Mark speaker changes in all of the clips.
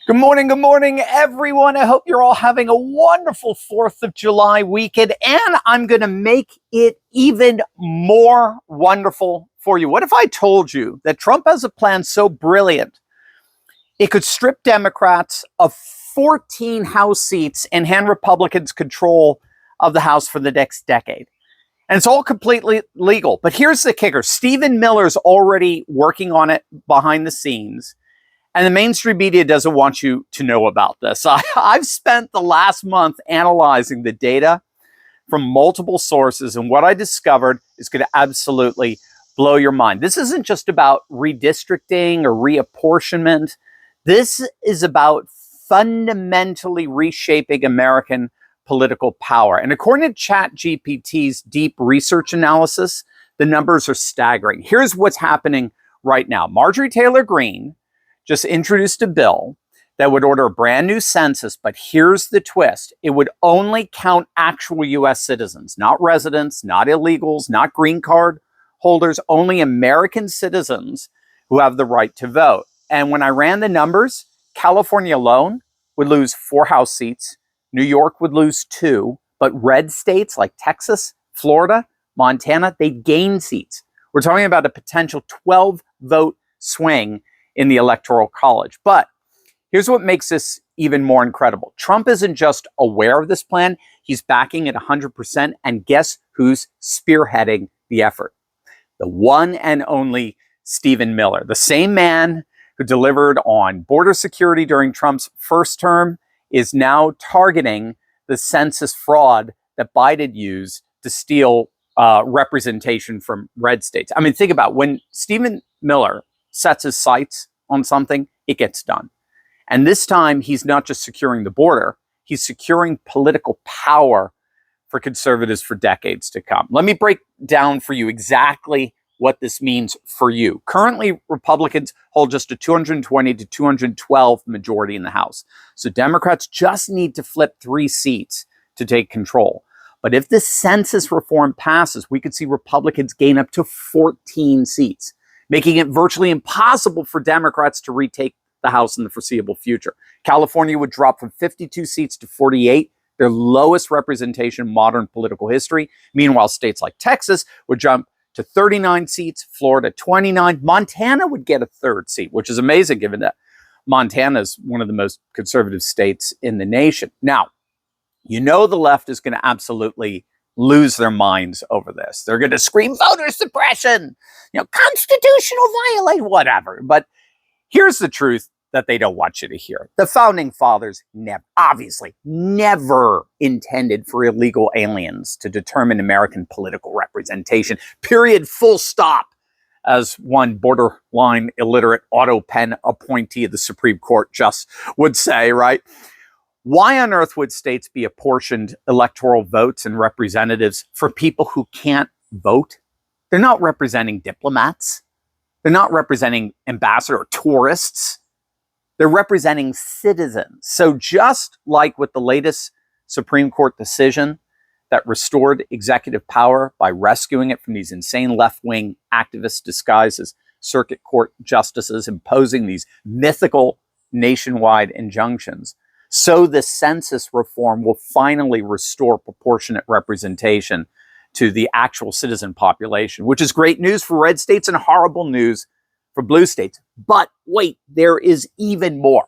Speaker 1: Good morning, everyone. I hope you're all having a wonderful 4th of July weekend, and I'm going to make it even more wonderful for you. What if I told you that Trump has a plan so brilliant, it could strip Democrats of 14 House seats and hand Republicans control of the House for the next decade? And it's all completely legal. But here's the kicker. Stephen Miller's already working on it behind the scenes. And the mainstream media doesn't want you to know about this. I've spent the last month analyzing the data from multiple sources, and what I discovered is going to absolutely blow your mind. This isn't just about redistricting or reapportionment. This is about fundamentally reshaping American political power. And according to ChatGPT's deep research analysis, the numbers are staggering. Here's what's happening right now. Marjorie Taylor Greene just introduced a bill that would order a brand new census, but here's the twist. It would only count actual U.S. citizens, not residents, not illegals, not green card holders, only American citizens who have the right to vote. And when I ran the numbers, California alone would lose 4 House seats, New York would lose 2, but red states like Texas, Florida, Montana, they'd gain seats. We're talking about a potential 12-vote swing in the Electoral College. But here's what makes this even more incredible. Trump isn't just aware of this plan, he's backing it 100%. And guess who's spearheading the effort? The one and only Stephen Miller, the same man who delivered on border security during Trump's first term, is now targeting the census fraud that Biden used to steal representation from red states. I mean, think about when Stephen Miller sets his sights on something, it gets done. And this time, he's not just securing the border, he's securing political power for conservatives for decades to come. Let me break down for you exactly what this means for you. Currently, Republicans hold just a 220 to 212 majority in the House. So Democrats just need to flip 3 seats to take control. But if the census reform passes, we could see Republicans gain up to 14 seats, making it virtually impossible for Democrats to retake the House in the foreseeable future. California would drop from 52 seats to 48, their lowest representation in modern political history. Meanwhile, states like Texas would jump to 39 seats, Florida 29. Montana would get a 3rd seat, which is amazing given that Montana is one of the most conservative states in the nation. Now, you know the left is going to absolutely lose their minds over this. They're going to scream voter suppression, constitutional violation, whatever. But here's the truth that they don't want you to hear. The founding fathers obviously never intended for illegal aliens to determine American political representation. Period. Full stop. As one borderline illiterate auto pen appointee of the Supreme Court just would say, right? Why on earth would states be apportioned electoral votes and representatives for people who can't vote? They're not representing diplomats. They're not representing ambassador or tourists. They're representing citizens. So just like with the latest Supreme Court decision that restored executive power by rescuing it from these insane left-wing activists disguised as circuit court justices imposing these mythical nationwide injunctions, so the census reform will finally restore proportionate representation to the actual citizen population, which is great news for red states and horrible news for blue states. But wait, there is even more.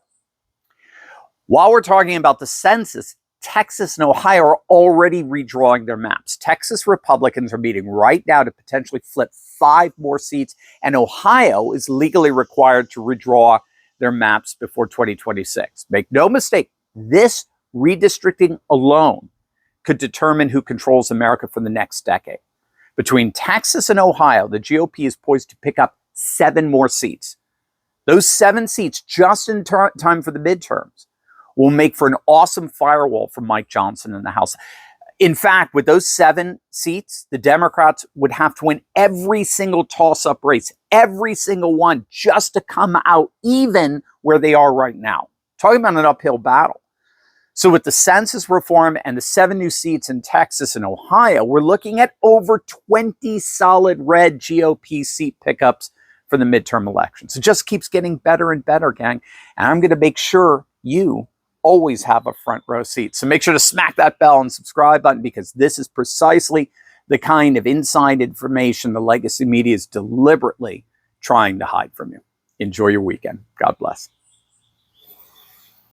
Speaker 1: While we're talking about the census, Texas and Ohio are already redrawing their maps. Texas Republicans are meeting right now to potentially flip 5 more seats, and Ohio is legally required to redraw their maps before 2026. Make no mistake, this redistricting alone could determine who controls America for the next decade. Between Texas and Ohio, the GOP is poised to pick up 7 more seats. Those 7 seats, just in time for the midterms, will make for an awesome firewall for Mike Johnson in the House. In fact, with those 7 seats, the Democrats would have to win every single toss-up race, every single one, just to come out even where they are right now. Talking about an uphill battle. So with the census reform and the 7 new seats in Texas and Ohio, we're looking at over 20 solid red GOP seat pickups for for the midterm elections. It just keeps getting better and better, gang. And I'm going to make sure you always have a front row seat. So make sure to smack that bell and subscribe button, because this is precisely the kind of inside information the legacy media is deliberately trying to hide from you. Enjoy your weekend. God bless.